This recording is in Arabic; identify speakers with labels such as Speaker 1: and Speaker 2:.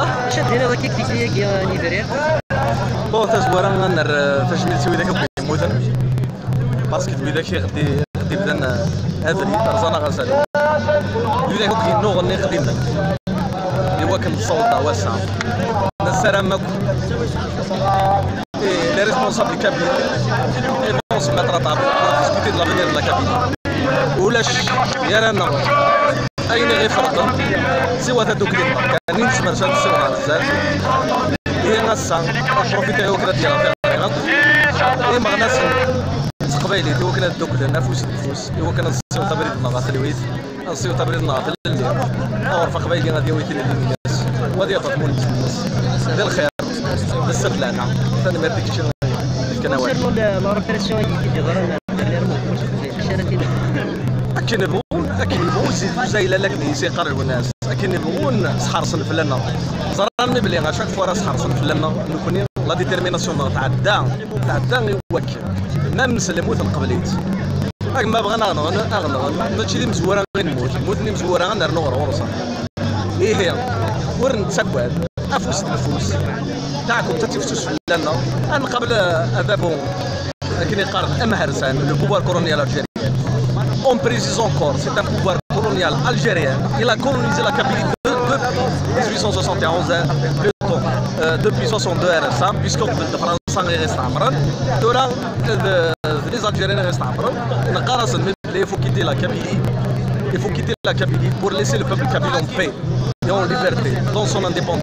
Speaker 1: شاد هنا ذاك كيك يا نيفيريا
Speaker 2: بون تزوارا غنر فاش ملتي وذاك كيموتن باسكو وذاك غدي بدنا هذا اللي رزانا غنسالو وذاك كينوغ اللي خدينا اللي هو كان الصوت واسع السلام les responsables cabine ils vont se mettre à table pour discuter de l'avenir de la cabine ولاش يرانا اين غير فرقه سوى هذوك اللي كاينين سمرشات السوق بزاف هي غاسا بروفيتيو كرا ديالها فيها غلط هي ما غناش قبيلي هو كان دوك نفوس النفوس هو كان السيو تبريد النغاط الويت السيو تبريد النغاط الليل اور فقبيلي غادي ويتي الناس وغادي يطمئن الناس ديال الخير بالسبب لنا ثاني ما يردكش الكنوات
Speaker 1: لا ريبريسيون اللي كيديروا
Speaker 2: أكنبون زايلة لكن يسيقر الناس أكنبون سحرصن فلنا زراني بلي غاشاك فوا سحرصن فلنا نكوني لا ديتيرميناسيون تعدى يوكل ما مسلمو القبليت ما بغينا أغنى ماشي اللي مزورة غير نموت اللي مزورة غنرنو غروسا هي ورن تسكواد أفوس النفوس تاعكم تتفسوس فلنا أنا قبل أبابو كي يقارن أمهرسان لو بوبوار كولونيال الجيريان On précise encore, c'est un pouvoir colonial algérien. Il a colonisé la Kabylie depuis 1871, plutôt depuis 62 RSA, puisqu'on peut de France reste amran. Durant les Algériens restent amran. Il faut quitter la Kabylie. Il faut quitter la Kabylie pour laisser le peuple kabyle en paix et en liberté, dans son indépendance.